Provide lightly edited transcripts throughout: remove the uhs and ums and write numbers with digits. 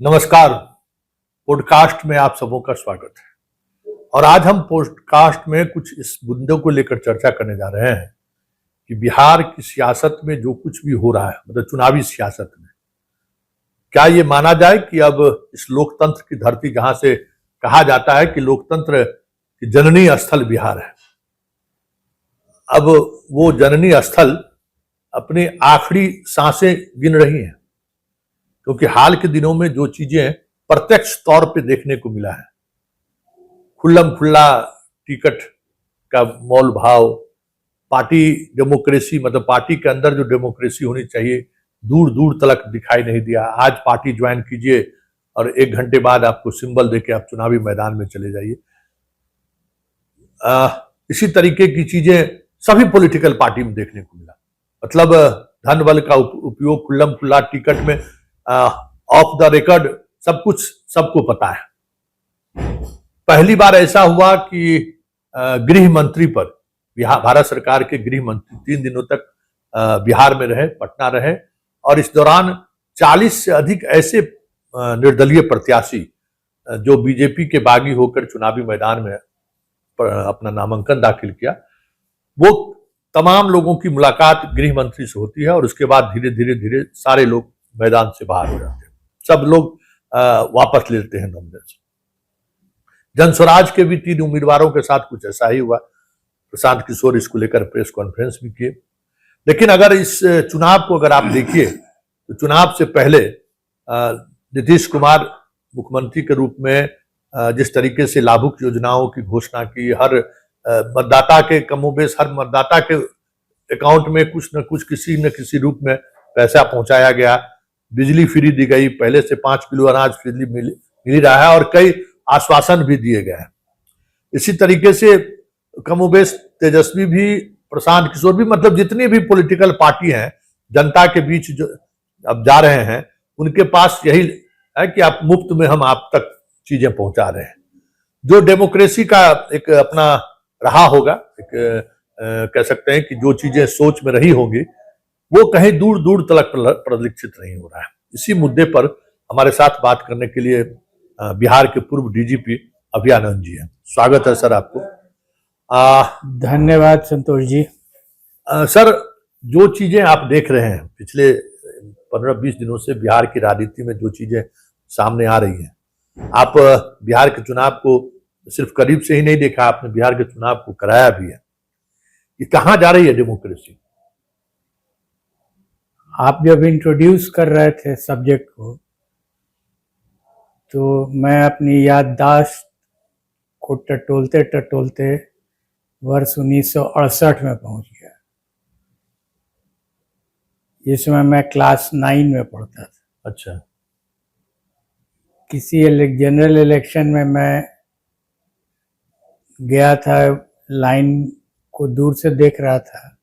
नमस्कार। पॉडकास्ट में आप सबों का स्वागत है। और आज हम पॉडकास्ट में कुछ इस मुद्दों को लेकर चर्चा करने जा रहे हैं कि बिहार की सियासत में जो कुछ भी हो रहा है, मतलब चुनावी सियासत में, क्या ये माना जाए कि अब इस लोकतंत्र की धरती, जहां से कहा जाता है कि लोकतंत्र की जननी स्थल बिहार है, अब वो जननी स्थल अपनी आखिरी सांसें गिन रही है। क्योंकि हाल के दिनों में जो चीजें प्रत्यक्ष तौर पे देखने को मिला है, खुल्लम खुल्ला टिकट का मोल भाव, पार्टी डेमोक्रेसी, मतलब पार्टी के अंदर जो डेमोक्रेसी होनी चाहिए दूर दूर तक दिखाई नहीं दिया। आज पार्टी ज्वाइन कीजिए और 1 घंटे बाद आपको सिंबल देके आप चुनावी मैदान में चले जाइए। इसी तरीके की चीजें सभी पॉलिटिकल पार्टी में देखने को मिला। मतलब धन बल का उपयोग, खुल्लम खुल्ला टिकट में, ऑफ द रिकॉर्ड, सब कुछ सबको पता है। पहली बार ऐसा हुआ कि गृह मंत्री पर, भारत सरकार के गृह मंत्री 3 दिनों तक बिहार में रहे, पटना रहे, और इस दौरान 40 से अधिक ऐसे निर्दलीय प्रत्याशी जो बीजेपी के बागी होकर चुनावी मैदान में अपना नामांकन दाखिल किया, वो तमाम लोगों की मुलाकात गृह मंत्री से होती है और उसके बाद धीरे धीरे धीरे सारे लोग मैदान से बाहर हो जाते हैं, सब लोग वापस लेते हैं नंबर से। जनस्वराज के भी 3 उम्मीदवारों के साथ कुछ ऐसा ही हुआ। प्रशांत किशोर इसको लेकर प्रेस कॉन्फ्रेंस भी किए। लेकिन अगर इस चुनाव को अगर आप देखिए तो चुनाव से पहले नीतीश कुमार मुख्यमंत्री के रूप में जिस तरीके से लाभुक योजनाओं की घोषणा की, हर मतदाता के कमोबेश हर मतदाता के अकाउंट में कुछ न कुछ किसी न किसी रूप में पैसा पहुंचाया गया। बिजली फ्री दी गई, पहले से 5 किलो अनाज फ्री मिल रहा है और कई आश्वासन भी दिए गए हैं। इसी तरीके से कमोबेश तेजस्वी भी, प्रशांत किशोर भी, मतलब जितनी भी पॉलिटिकल पार्टी हैं जनता के बीच जो अब जा रहे हैं, उनके पास यही है कि आप मुफ्त में हम आप तक चीजें पहुंचा रहे हैं। जो डेमोक्रेसी का एक अपना रहा होगा, एक कह सकते हैं कि जो चीजें सोच में रही होंगी, वो कहीं दूर दूर तक परिलक्षित नहीं हो रहा है। इसी मुद्दे पर हमारे साथ बात करने के लिए बिहार के पूर्व डीजीपी अभयानंद जी हैं। स्वागत है सर आपको। धन्यवाद संतोष जी। सर, जो चीजें आप देख रहे हैं पिछले 15-20 दिनों से बिहार की राजनीति में जो चीजें सामने आ रही हैं, आप बिहार के चुनाव को सिर्फ करीब से ही नहीं देखा, आपने बिहार के चुनाव को कराया भी है। ये कहाँ जा रही है डेमोक्रेसी? आप जब इंट्रोड्यूस कर रहे थे सब्जेक्ट को, तो मैं अपनी याददाश्त को टटोलते टटोलते वर्ष 1968 में पहुंच गया। इस समय मैं क्लास 9 में पढ़ता था। अच्छा। किसी जनरल इलेक्शन में मैं गया था, लाइन को दूर से देख रहा था,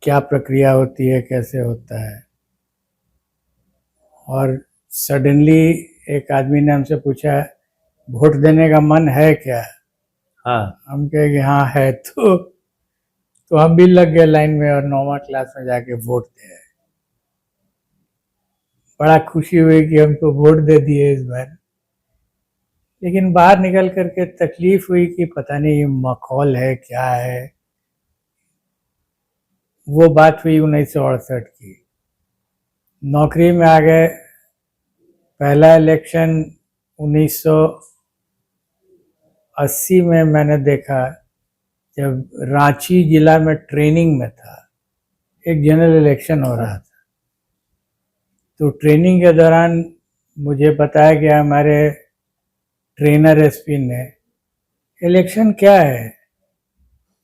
क्या प्रक्रिया होती है, कैसे होता है। और सडनली एक आदमी ने हमसे पूछा, वोट देने का मन है क्या? हाँ। हम कहे कि हाँ है। तो हम भी लग गए लाइन में और 9वीं क्लास में जाके वोट दे। बड़ा खुशी हुई कि हम तो वोट दे दिए इस बार। लेकिन बाहर निकल करके तकलीफ हुई कि पता नहीं ये माहौल है क्या है। वो बात हुई 1968 की। नौकरी में आ गए। पहला इलेक्शन 1980 में मैंने देखा, जब रांची जिला में ट्रेनिंग में था, एक जनरल इलेक्शन हो रहा था। तो ट्रेनिंग के दौरान मुझे बताया गया हमारे ट्रेनर एसपी ने, इलेक्शन क्या है,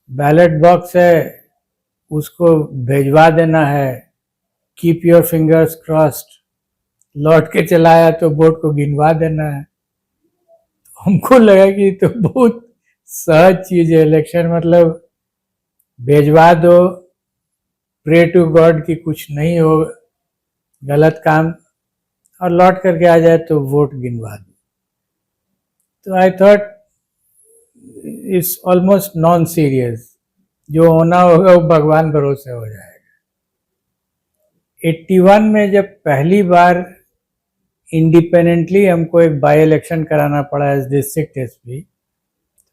बैलेट बॉक्स है, उसको भेजवा देना है, कीप योर फिंगर्स क्रॉस्ड, लौट के चलाया तो वोट को गिनवा देना है। तो हमको लगा कि तो बहुत सहज चीज है इलेक्शन, मतलब भेजवा दो, प्रे टू गॉड कि कुछ नहीं हो गलत काम, और लौट करके आ जाए तो वोट गिनवा दो। तो I thought it's almost non serious, जो होना होगा वो भगवान भरोसे हो जाएगा। 81 में जब पहली बार इंडिपेंडेंटली हमको एक बाई इलेक्शन कराना पड़ा एज डिस्ट्रिक्ट एसपी।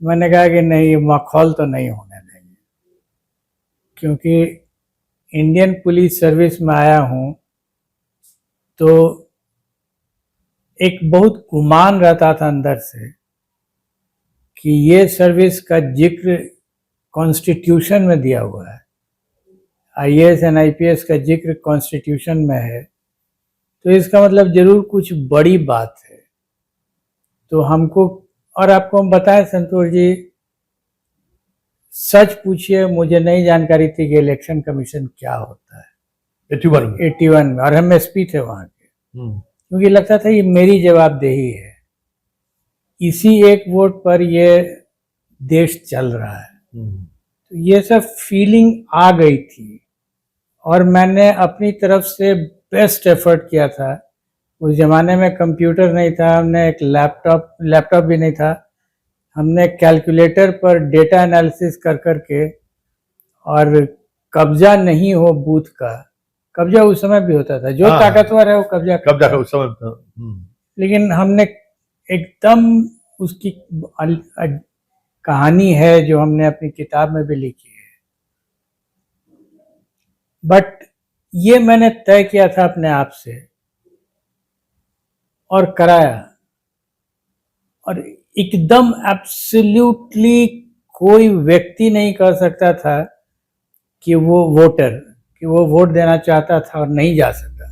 मैंने कहा कि नहीं, ये माखौल तो नहीं होने देंगे, क्योंकि इंडियन पुलिस सर्विस में आया हूँ तो एक बहुत गुमान रहता था अंदर से कि ये सर्विस का जिक्र कॉन्स्टिट्यूशन में दिया हुआ है, आईएएस एंड आईपीएस का जिक्र कॉन्स्टिट्यूशन में है, तो इसका मतलब जरूर कुछ बड़ी बात है। तो हमको, और आपको हम बताएं संतोष जी, सच पूछिए, मुझे नहीं जानकारी थी कि इलेक्शन कमीशन क्या होता है 81 में, और हम एसपी थे वहां के, क्योंकि लगता था ये मेरी जवाबदेही है, इसी एक वोट पर ये देश चल रहा है। तो ये सब फीलिंग आ गई थी, और मैंने अपनी तरफ से बेस्ट एफर्ट किया था। उस जमाने में कंप्यूटर नहीं था, हमने एक लैपटॉप भी नहीं था, हमने कैलकुलेटर पर डेटा एनालिसिस कर करके, और कब्जा नहीं हो बूथ का, कब्जा उस समय भी होता था, जो ताकतवर है वो कब्जा उस समय लेकिन हमने एकदम उसकी कहानी है जो हमने अपनी किताब में भी लिखी है। बट ये मैंने तय किया था अपने आप से और कराया, और एकदम एब्सोल्युटली कोई व्यक्ति नहीं कर सकता था कि वो वोट देना चाहता था और नहीं जा सका।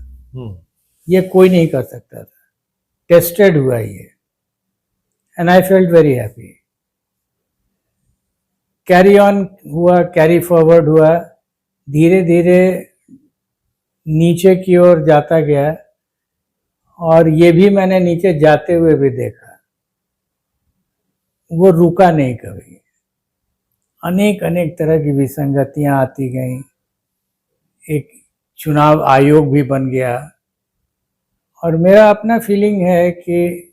ये कोई नहीं कर सकता था। टेस्टेड हुआ ये, and I felt very happy. Carry on हुआ, कैरी फॉरवर्ड हुआ, धीरे धीरे नीचे की ओर जाता गया, और ये भी मैंने नीचे जाते हुए भी देखा, वो रुका नहीं कभी। अनेक अनेक तरह की विसंगतियां आती गईं, एक चुनाव आयोग भी बन गया, और मेरा अपना फीलिंग है कि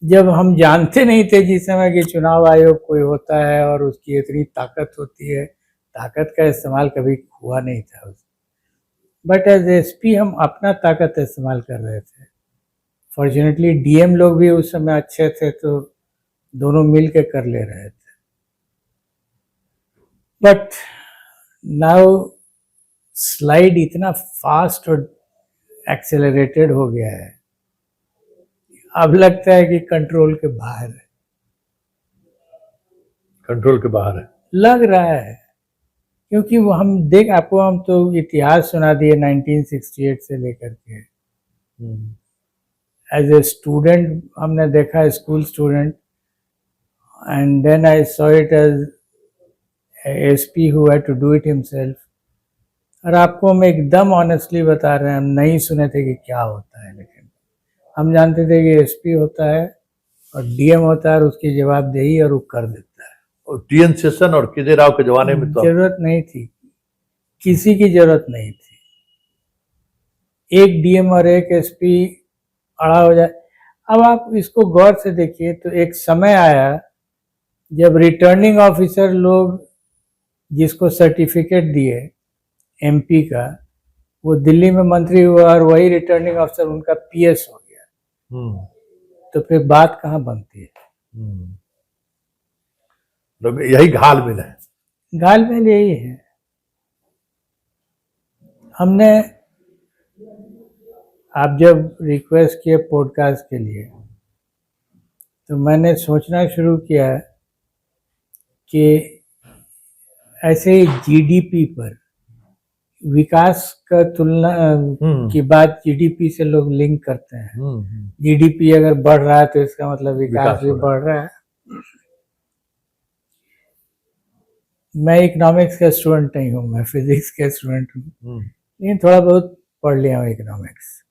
जब हम जानते नहीं थे जिस समय कि चुनाव आयोग कोई होता है और उसकी इतनी ताकत होती है, ताकत का इस्तेमाल कभी हुआ नहीं था उसमें। बट एज एसपी हम अपना ताकत इस्तेमाल कर रहे थे। फॉर्चुनेटली डीएम लोग भी उस समय अच्छे थे, तो दोनों मिल के कर ले रहे थे। बट नाउ स्लाइड इतना फास्ट और एक्सेलरेटेड हो गया है, अब लगता है कि कंट्रोल के बाहर है। कंट्रोल के बाहर है लग रहा है, क्योंकि वो हम तो इतिहास सुना दिए 1968 से लेकर के। एज ए स्टूडेंट हमने देखा, school student, and then I saw it as SP who had to do it himself. और आपको हम एकदम ऑनेस्टली बता रहे हैं, हम नहीं सुने थे कि क्या होता है, लेकिन हम जानते थे कि एसपी होता है और डीएम होता है और उसकी जवाबदेही, और वो कर देता है। और टीएन सेशन और केजे राव के जमाने में तो जरूरत नहीं थी, किसी की जरूरत नहीं थी। एक डीएम और एक एसपी अड़ा हो जाए। अब आप इसको गौर से देखिए, तो एक समय आया जब रिटर्निंग ऑफिसर लोग जिसको सर्टिफिकेट दिए एमपी का, वो दिल्ली में मंत्री हुआ, और वही रिटर्निंग ऑफिसर उनका पीएस हो गया। तो फिर बात कहाँ बनती है? तो यही घालमेल है। घालमेल यही है। हमने, आप जब रिक्वेस्ट किए पॉडकास्ट के लिए, तो मैंने सोचना शुरू किया कि ऐसे ही जीडीपी पर, विकास का तुलना की बात जीडीपी से लोग लिंक करते हैं। जीडीपी अगर बढ़ रहा है तो इसका मतलब विकास भी बढ़ रहा है। मैं इकोनॉमिक्स का स्टूडेंट नहीं हूँ, मैं फिजिक्स का स्टूडेंट हूँ, लेकिन थोड़ा बहुत पढ़ लिया हूँ इकोनॉमिक्स।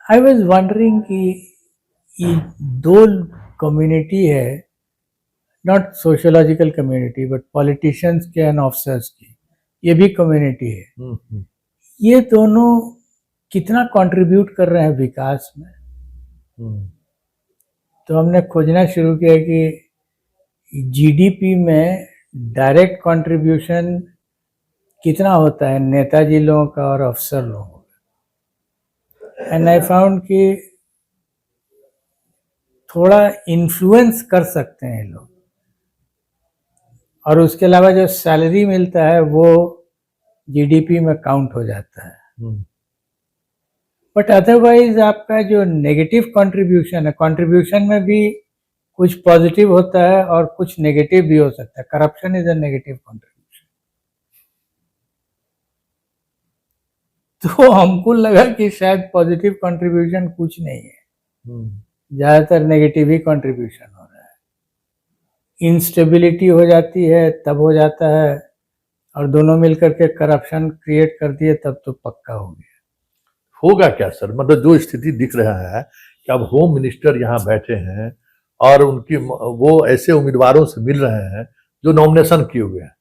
आई वॉज वंडरिंग कि ये दो कम्युनिटी है, not sociological community but politicians के एंड ऑफिसर्स की, ये भी कम्युनिटी है। ये दोनों कितना कंट्रीब्यूट कर रहे हैं विकास में? तो हमने खोजना शुरू किया कि जीडीपी में डायरेक्ट कंट्रीब्यूशन कितना होता है नेताजी लोगों का और अफसर लोगों का। एंड आई फाउंड कि थोड़ा इन्फ्लुएंस कर सकते हैं लोग, और उसके अलावा जो सैलरी मिलता है वो जीडीपी में काउंट हो जाता है। बट अदरवाइज आपका जो नेगेटिव कंट्रीब्यूशन है, कंट्रीब्यूशन में भी कुछ पॉजिटिव होता है और कुछ नेगेटिव भी हो सकता है। Corruption is a negative contribution. तो हमको लगा कि शायद पॉजिटिव कंट्रीब्यूशन कुछ नहीं है, ज्यादातर नेगेटिव ही कंट्रीब्यूशन हो रहा है। इंस्टेबिलिटी हो जाती है तब हो जाता है, और दोनों मिलकर के करप्शन क्रिएट कर दिए तब तो पक्का हो गया। होगा क्या सर? मतलब जो स्थिति दिख रहा है कि अब होम मिनिस्टर यहाँ बैठे हैं और उनकी वो ऐसे उम्मीदवारों से मिल रहे हैं जो नॉमिनेशन किए हुए हैं,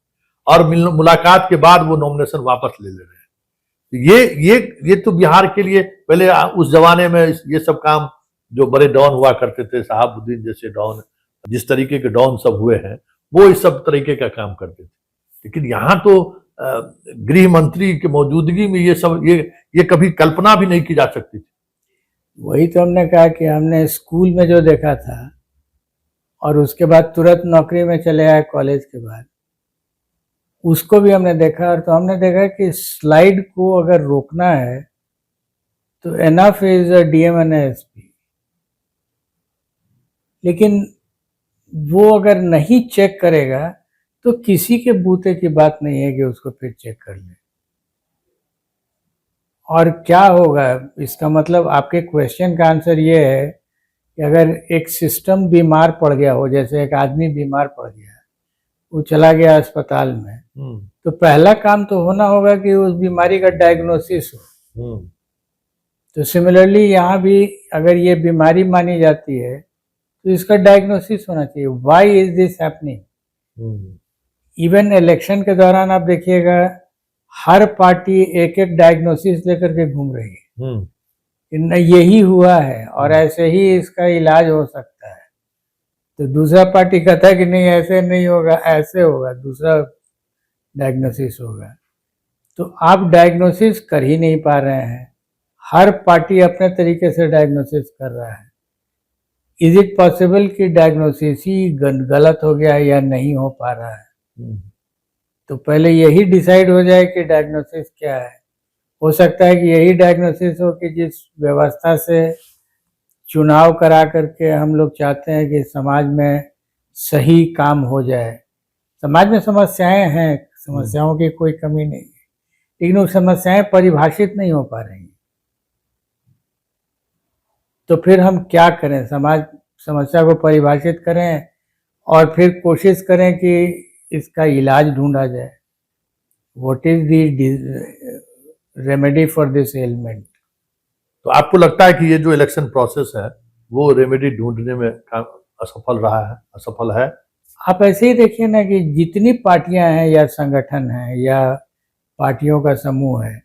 और मुलाकात के बाद वो नॉमिनेशन वापस ले रहे हैं। ये तो बिहार के लिए, पहले उस जमाने में ये सब काम जो बड़े डॉन हुआ करते थे, शहाबुद्दीन जैसे डॉन, जिस तरीके के डॉन सब हुए हैं, वो इस सब तरीके का काम करते थे। लेकिन यहाँ तो गृह मंत्री की मौजूदगी में ये सब ये कभी कल्पना भी नहीं की जा सकती थी। वही तो हमने कहा कि हमने स्कूल में जो देखा था और उसके बाद तुरंत नौकरी में चले आए कॉलेज के बाद, उसको भी हमने देखा। और तो हमने देखा कि स्लाइड को अगर रोकना है तो enough is a DM and SP, लेकिन वो अगर नहीं चेक करेगा तो किसी के बूते की बात नहीं है कि उसको फिर चेक कर ले। और क्या होगा इसका मतलब, आपके क्वेश्चन का आंसर ये है कि अगर एक सिस्टम बीमार पड़ गया हो, जैसे एक आदमी बीमार पड़ गया, वो चला गया अस्पताल में, तो पहला काम तो होना होगा कि उस बीमारी का डायग्नोसिस हो। तो सिमिलरली यहाँ भी अगर ये बीमारी मानी जाती है तो इसका डायग्नोसिस होना चाहिए। Why is this happening? Even election के दौरान आप देखिएगा हर पार्टी एक एक डायग्नोसिस लेकर के घूम रही है, यही हुआ है और ऐसे ही इसका इलाज हो सकता है। तो दूसरा पार्टी कहता है कि नहीं ऐसे नहीं होगा, ऐसे होगा, दूसरा डायग्नोसिस होगा। तो आप डायग्नोसिस कर ही नहीं पा रहे हैं, हर पार्टी अपने तरीके से डायग्नोसिस कर रहा है। इज इट पॉसिबल कि डायग्नोसिस ही गलत हो गया या नहीं हो पा रहा है? तो पहले यही डिसाइड हो जाए कि डायग्नोसिस क्या है। हो सकता है कि यही डायग्नोसिस हो कि जिस व्यवस्था से चुनाव करा करके हम लोग चाहते हैं कि समाज में सही काम हो जाए। समाज में समस्याएं हैं, समस्याओं की कोई कमी नहीं है, लेकिन वो समस्याएं परिभाषित नहीं हो पा रही। तो फिर हम क्या करें? समाज समस्या को परिभाषित करें और फिर कोशिश करें कि इसका इलाज ढूंढा जाए। What is the remedy for this element? तो आपको लगता है कि ये जो इलेक्शन प्रोसेस है वो रेमेडी ढूंढने में असफल रहा है, असफल है? आप ऐसे ही देखिए ना कि जितनी पार्टियां हैं या संगठन हैं या पार्टियों का समूह है,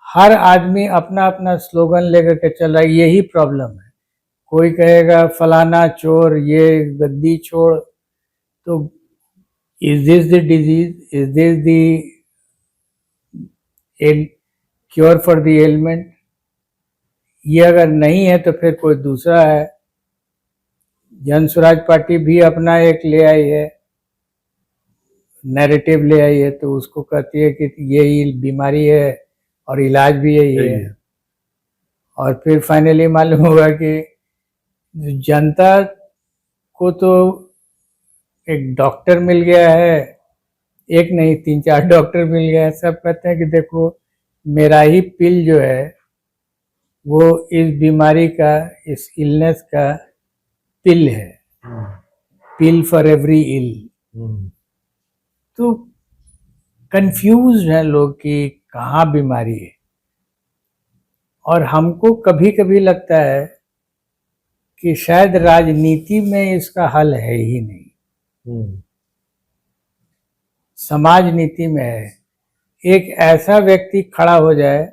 हर आदमी अपना अपना स्लोगन लेकर के चल रहा है। यही प्रॉब्लम है। कोई कहेगा फलाना चोर, ये गद्दी छोड़। तो is this the disease? Is this the cure for the element? ये अगर नहीं है तो फिर कोई दूसरा है। जन स्वराज पार्टी भी अपना एक ले आई है, नैरेटिव ले आई है, तो उसको कहती है कि यही बीमारी है और इलाज भी यही है। और फिर फाइनली मालूम होगा कि जनता को तो एक डॉक्टर मिल गया है, एक नहीं 3-4 डॉक्टर मिल गया है। सब कहते हैं कि देखो मेरा ही पिल जो है वो इस बीमारी का, इस इलनेस का पिल है, पिल फॉर एवरी इल। तो कंफ्यूज हैं लोग कि कहाँ बीमारी है। और हमको कभी कभी लगता है कि शायद राजनीति में इसका हल है ही नहीं, समाज नीति में है। एक ऐसा व्यक्ति खड़ा हो जाए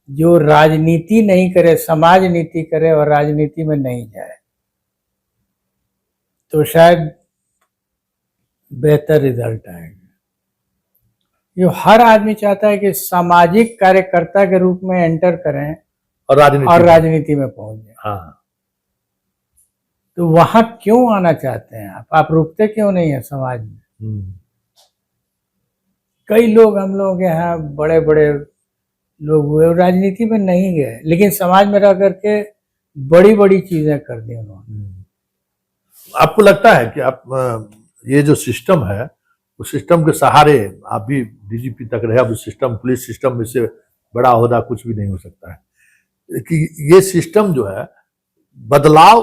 जो राजनीति नहीं करे, समाज नीति करे और राजनीति में नहीं जाए, तो शायद बेहतर रिजल्ट आएगा। ये हर आदमी चाहता है कि सामाजिक कार्यकर्ता के रूप में एंटर करें और और राजनीति में पहुंच जाए। हाँ, तो वहां क्यों आना चाहते हैं आप रुकते क्यों नहीं है समाज में? कई लोग हम लोग के यहाँ बड़े बड़े लोग हुए और राजनीति में नहीं गए, लेकिन समाज में रह करके बड़ी बड़ी चीजें कर दी उन्होंने। आपको लगता है कि आप ये जो सिस्टम है उस सिस्टम के सहारे आप भी डीजीपी तक रहे, अब सिस्टम पुलिस सिस्टम में से बड़ा ओहदा कुछ भी नहीं हो सकता है, कि ये सिस्टम जो है बदलाव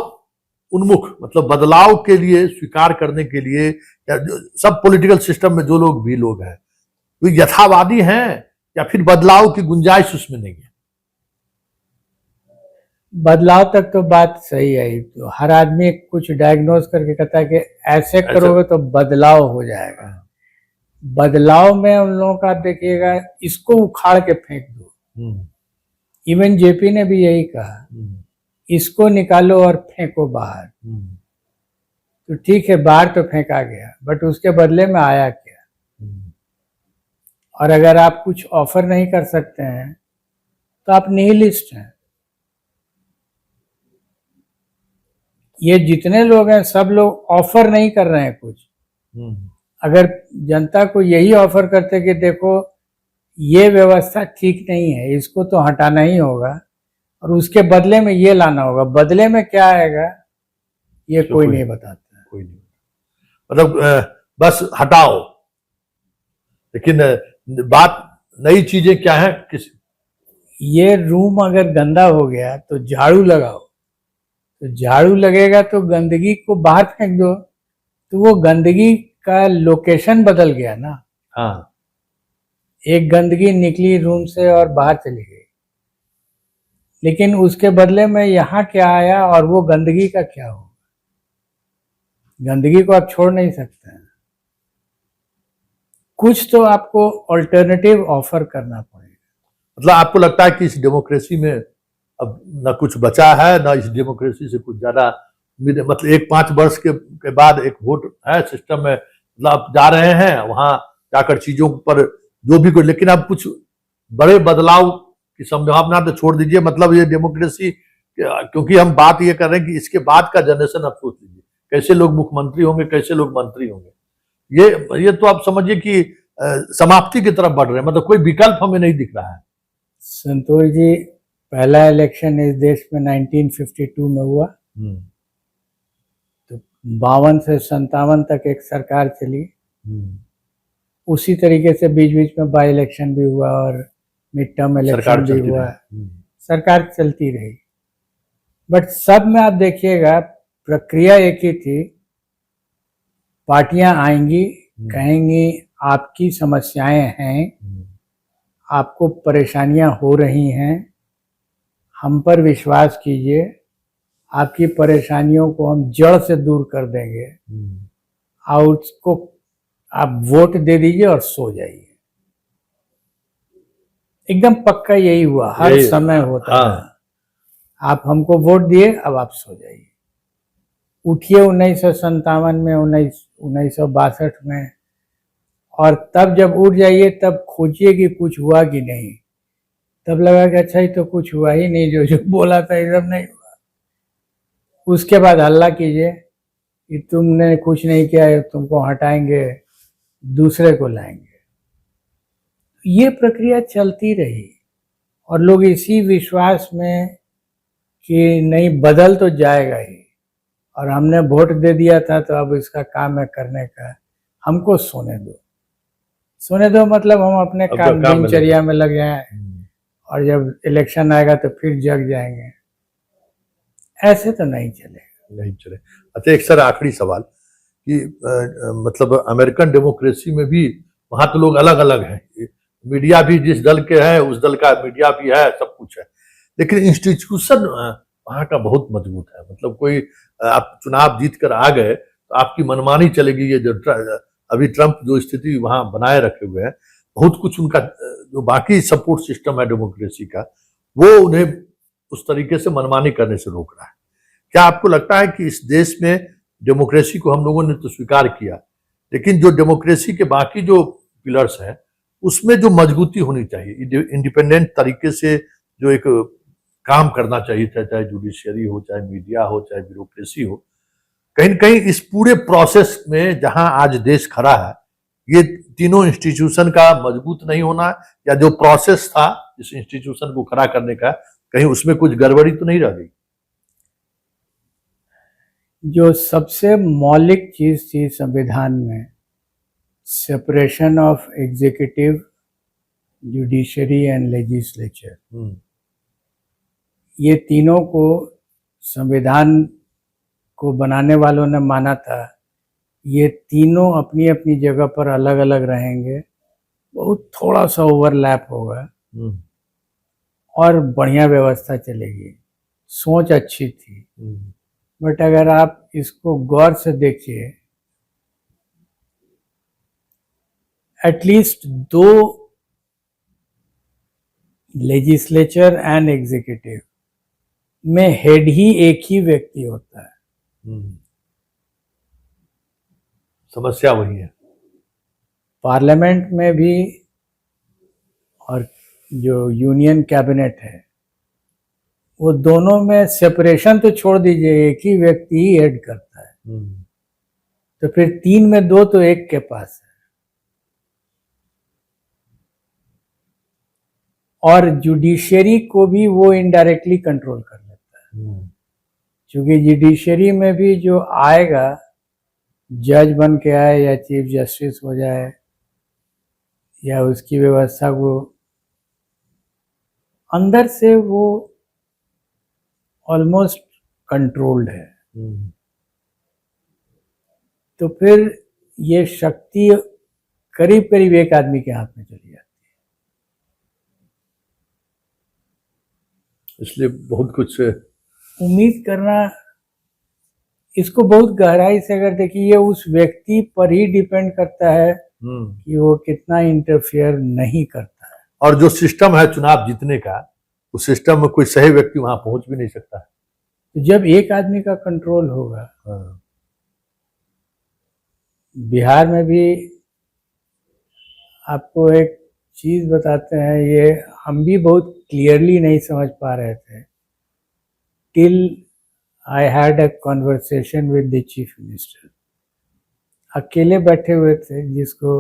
उन्मुख, मतलब बदलाव के लिए स्वीकार करने के लिए, या सब पॉलिटिकल सिस्टम में जो लोग भी लोग हैं वो यथावादी हैं या फिर बदलाव की गुंजाइश उसमें नहीं है? बदलाव तक तो बात सही है, तो हर आदमी कुछ डायग्नोज करके कहता है कि ऐसे करोगे तो बदलाव हो जाएगा। बदलाव में उन लोगों का देखिएगा, इसको उखाड़ के फेंक दो। इवन जेपी ने भी यही कहा, इसको निकालो और फेंको बाहर। तो ठीक है, बाहर तो फेंका गया, बट उसके बदले में आया क्या? और अगर आप कुछ ऑफर नहीं कर सकते हैं तो आप निहिलिस्ट हैं। ये जितने लोग हैं सब लोग ऑफर नहीं कर रहे हैं कुछ। अगर जनता को यही ऑफर करते कि देखो ये व्यवस्था ठीक नहीं है, इसको तो हटाना ही होगा और उसके बदले में ये लाना होगा, बदले में क्या आएगा ये कोई नहीं बताता। कोई नहीं, मतलब बस हटाओ। लेकिन बात नई चीजें क्या है, किस ये रूम अगर गंदा हो गया तो झाड़ू लगाओ, तो झाड़ू लगेगा तो गंदगी को बाहर फेंक दो, तो वो गंदगी का लोकेशन बदल गया ना। हाँ, एक गंदगी निकली रूम से और बाहर चली गई, लेकिन उसके बदले में यहाँ क्या आया और वो गंदगी का क्या होगा? गंदगी को आप छोड़ नहीं सकते हैं, कुछ तो आपको अल्टरनेटिव ऑफर करना पड़ेगा। मतलब आपको लगता है कि इस डेमोक्रेसी में अब न कुछ बचा है, न इस डेमोक्रेसी से कुछ ज्यादा उम्मीद है? मतलब एक 5 वर्ष के बाद एक वोट है सिस्टम में, मतलब आप जा रहे हैं वहां जाकर चीजों पर जो भी कुछ, लेकिन अब कुछ बड़े बदलाव की संभावना तो छोड़ दीजिए। मतलब ये डेमोक्रेसी, क्योंकि हम बात ये कर रहे हैं कि इसके बाद का जनरेशन आप सोच लीजिए, कैसे लोग मुख्यमंत्री होंगे, कैसे लोग मंत्री होंगे। ये तो आप समझिए कि समाप्ति की तरफ बढ़ रहे हैं, मतलब कोई विकल्प हमें नहीं दिख रहा है। संतोष जी, पहला इलेक्शन इस देश में 1952 में हुआ, तो 52 से 57 तक एक सरकार चली। उसी तरीके से बीच बीच में बाई इलेक्शन भी हुआ और मिड टर्म इलेक्शन भी हुआ, सरकार चलती रही। बट सब में आप देखिएगा प्रक्रिया एक ही थी, पार्टियां आएंगी, कहेंगी आपकी समस्याएं हैं, आपको परेशानियां हो रही हैं, हम पर विश्वास कीजिए, आपकी परेशानियों को हम जड़ से दूर कर देंगे और उसको आप वोट दे दीजिए और सो जाइए। एकदम पक्का यही हुआ, हर समय होता है। आप हमको वोट दिए, अब आप सो जाइए। उठिए 1957 में, 1962 में, और तब जब उठ जाइए तब खोजिए कि कुछ हुआ कि नहीं। तब लगा कि अच्छा, ये तो कुछ हुआ ही नहीं, जो बोला था ये सब नहीं हुआ। उसके बाद हल्ला कीजिए कि तुमने कुछ नहीं किया, तुमको हटाएंगे, दूसरे को लाएंगे। ये प्रक्रिया चलती रही और लोग इसी विश्वास में कि नहीं बदल तो जाएगा ही, और हमने वोट दे दिया था तो अब इसका काम है करने का, हमको सोने दो। सोने दो मतलब हम अपने काम दिनचर्या में लग जाएं और जब इलेक्शन आएगा तो फिर जग जाएंगे। ऐसे तो नहीं चले। अच्छा, एक सर आखिरी सवाल कि मतलब अमेरिकन डेमोक्रेसी में भी वहां तो लोग अलग अलग हैं, मीडिया भी जिस दल के है उस दल का मीडिया भी है, सब कुछ है, लेकिन इंस्टीट्यूशन वहां का बहुत मजबूत है। मतलब कोई आप चुनाव जीत कर आ गए तो आपकी मनमानी चलेगी। ये जो अभी ट्रंप जो स्थिति वहां बनाए रखे हुए हैं, बहुत कुछ उनका जो बाकी सपोर्ट सिस्टम है डेमोक्रेसी का, वो उन्हें उस तरीके से मनमानी करने से रोक रहा है। क्या आपको लगता है कि इस देश में डेमोक्रेसी को हम लोगों ने तो स्वीकार किया, लेकिन जो डेमोक्रेसी के बाकी जो पिलर्स हैं उसमें जो मजबूती होनी चाहिए, इंडिपेंडेंट तरीके से जो एक काम करना चाहिए, चाहे जुडिशियरी हो, चाहे मीडिया हो, चाहे ब्यूरोक्रेसी हो। कहीं न कहीं इस पूरे प्रोसेस में जहां आज देश खड़ा है, ये तीनों इंस्टीट्यूशन का मजबूत नहीं होना, या जो प्रोसेस था इस इंस्टीट्यूशन को खड़ा करने का, कहीं उसमें कुछ गड़बड़ी तो नहीं रह गई? जो सबसे मौलिक चीज थी संविधान में, separation of executive, judiciary and legislature, ये तीनों को संविधान को बनाने वालों ने माना था, ये तीनों अपनी अपनी जगह पर अलग अलग रहेंगे, बहुत थोड़ा सा ओवरलैप होगा और बढ़िया व्यवस्था चलेगी। सोच अच्छी थी, बट अगर आप इसको गौर से देखिए, एटलीस्ट 2 लेजिस्लेचर एंड एग्जीक्यूटिव में हेड ही एक ही व्यक्ति होता है। समस्या वही है। पार्लियामेंट में भी और जो यूनियन कैबिनेट है, वो दोनों में सेपरेशन तो छोड़ दीजिए, एक ही व्यक्ति ही हेड करता है। तो फिर 3 में 2 तो एक के पास है। और जुडिशरी को भी वो इनडायरेक्टली कंट्रोल कर लेता है, क्योंकि जुडिशरी में भी जो आएगा, जज बन के आए या चीफ जस्टिस हो जाए या उसकी व्यवस्था को अंदर से वो ऑलमोस्ट कंट्रोल्ड है। तो फिर ये शक्ति करीब करीब एक आदमी के हाथ में चली जाती है। इसलिए बहुत कुछ उम्मीद करना, इसको बहुत गहराई से अगर देखिए, ये उस व्यक्ति पर ही डिपेंड करता है कि वो कितना इंटरफियर नहीं करता है। और जो सिस्टम है चुनाव जीतने का, उस सिस्टम में कोई सही व्यक्ति वहां पहुंच भी नहीं सकता है। तो जब एक आदमी का कंट्रोल होगा, बिहार में भी आपको एक चीज बताते हैं, ये हम भी बहुत क्लियरली नहीं समझ पा रहे थे till I had a conversation with the chief minister. अकेले बैठे हुए थे, जिसको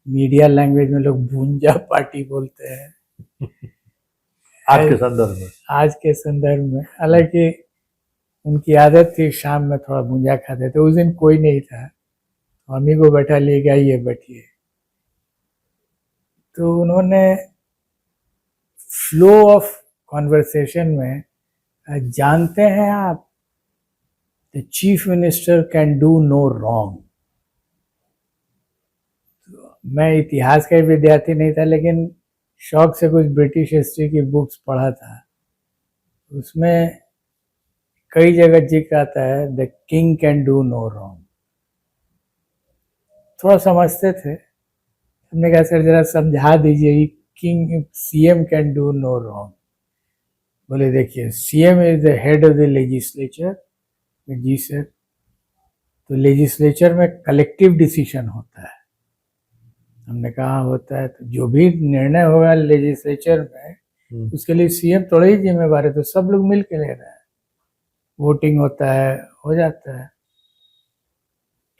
मीडिया लैंग्वेज में लोग भूंजा पार्टी बोलते हैं आज के संदर्भ में। हालांकि उनकी आदत थी शाम में थोड़ा भूंजा खाते थे, उस दिन कोई नहीं था, हम ही को बैठा ले गया, ये बैठिए। तो उन्होंने फ्लो ऑफ कॉन्वर्सेशन में, जानते हैं आप, the chief minister can do no wrong. मैं इतिहास का विद्यार्थी नहीं था, लेकिन शौक से कुछ ब्रिटिश हिस्ट्री की बुक्स पढ़ा था। उसमें कई जगह जिक्र आता है the king can do no wrong. थोड़ा समझते थे, हमने कहा सर जरा समझा दीजिए, king CM can do no wrong. बोले देखिए, CM is the head of the legislature. जी सर। तो लेजिस्लेचर में कलेक्टिव डिसीजन होता है। हमने कहा होता है, तो जो भी निर्णय होगा लेजिस्लेचर में, उसके लिए सीएम थोड़ा ही जिम्मेवार है, तो सब लोग मिल के ले रहे हैं, वोटिंग होता है, हो जाता है।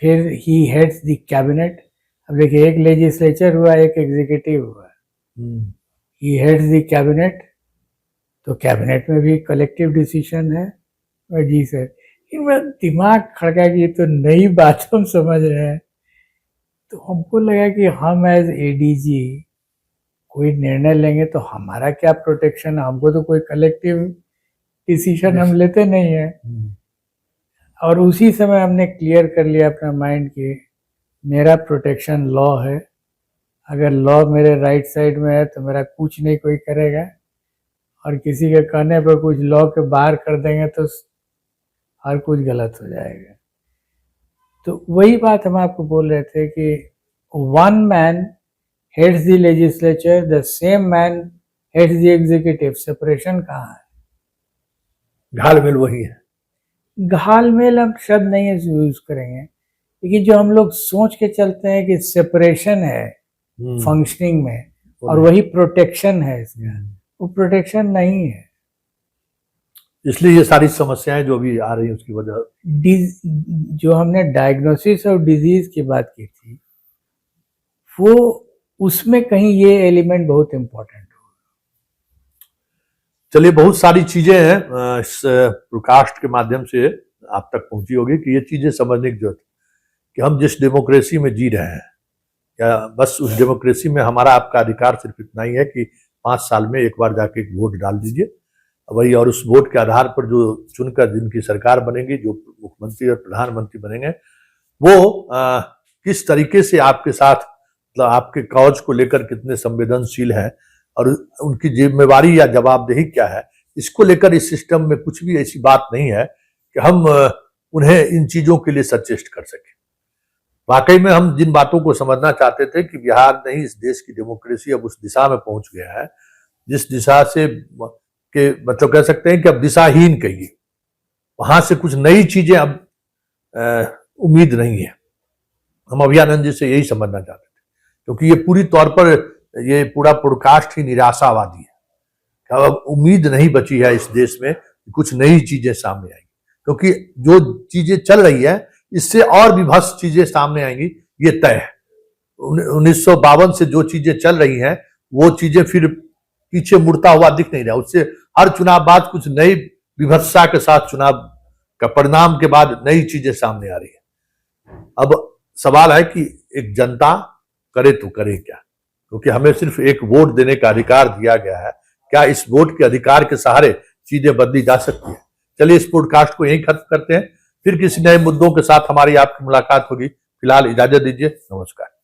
फिर ही हेड्स द कैबिनेट। अब देखिए, एक लेजिस्लेचर हुआ, एक एग्जीक्यूटिव हुआ, ही हेड्स द कैबिनेट। तो कैबिनेट में भी कलेक्टिव डिसीजन है। जी सर। मेरा दिमाग खड़का कि ये तो नई बात हम समझ रहे हैं। तो हमको लगा कि हम एज एडीजी कोई निर्णय लेंगे तो हमारा क्या प्रोटेक्शन है, हमको तो कोई कलेक्टिव डिसीजन हम लेते नहीं है। और उसी समय हमने क्लियर कर लिया अपना माइंड कि मेरा प्रोटेक्शन लॉ है। अगर लॉ मेरे राइट साइड में है तो मेरा कुछ नहीं कोई करेगा, और किसी के कहने पर कुछ लॉ के बाहर कर देंगे तो हर कुछ गलत हो जाएगा। तो वही बात हम आपको बोल रहे थे कि one man heads the legislature, the same man heads the executive. Separation कहाँ है? घालमेल वही है। घालमेल हम शब्द नहीं यूज करेंगे, लेकिन जो हम लोग सोच के चलते हैं कि सेपरेशन है फंक्शनिंग में, और वही प्रोटेक्शन है इसका, वो प्रोटेक्शन नहीं है। इसलिए ये सारी समस्याएं जो अभी आ रही हैं उसकी वजह। जो हमने डायग्नोसिस ऑफ डिजीज की बात की थी, वो उसमें कहीं ये एलिमेंट बहुत इम्पोर्टेंट हो। चलिए, बहुत सारी चीजें हैं इस ब्रॉडकास्ट के माध्यम से आप तक पहुंची होगी कि ये चीजें समझने की जरूरत है कि हम जिस डेमोक्रेसी में जी रहे हैं, क्या बस उस डेमोक्रेसी में हमारा आपका अधिकार सिर्फ इतना ही है कि 5 साल में एक बार जाके एक वोट डाल दीजिए वही, और उस वोट के आधार पर जो चुनकर जिनकी सरकार बनेगी, जो मुख्यमंत्री और प्रधानमंत्री बनेंगे, वो किस तरीके से आपके साथ, मतलब आपके कौज को लेकर कितने संवेदनशील है और उनकी जिम्मेवारी या जवाबदेही क्या है, इसको लेकर इस सिस्टम में कुछ भी ऐसी बात नहीं है कि हम उन्हें इन चीजों के लिए सचेष्ट कर सके। वाकई में हम जिन बातों को समझना चाहते थे कि बिहार नहीं, इस देश की डेमोक्रेसी अब उस दिशा में पहुंच गया है जिस दिशा से के मतलब कह सकते हैं कि अब दिशाहीन कहिए, वहां से कुछ नई चीजें अब उम्मीद नहीं है। हम अभियानंद जी से यही समझना चाहते थे, क्योंकि ये पूरी तौर पर ये पूरा पॉडकास्ट ही निराशावादी है। अब उम्मीद नहीं बची है इस देश में कि कुछ नई चीजें सामने आएंगी, क्योंकि जो चीजें चल रही है इससे और भी भ्रष्ट चीजें सामने आएंगी, ये तय है। 1952 से जो चीजें चल रही हैं वो चीजें फिर पीछे मुड़ता हुआ दिख नहीं रहा। उससे हर चुनाव बाद कुछ नई विभत्सा के साथ चुनाव का परिणाम के बाद नई चीजें सामने आ रही है। अब सवाल है कि एक जनता करे तो करे क्या, क्योंकि हमें सिर्फ एक वोट देने का अधिकार दिया गया है। क्या इस वोट के अधिकार के सहारे चीजें बदली जा सकती है? चलिए, इस पॉडकास्ट को यहीं खत्म करते हैं, फिर किसी नए मुद्दों के साथ हमारी आपकी मुलाकात होगी। फिलहाल इजाजत दीजिए, नमस्कार।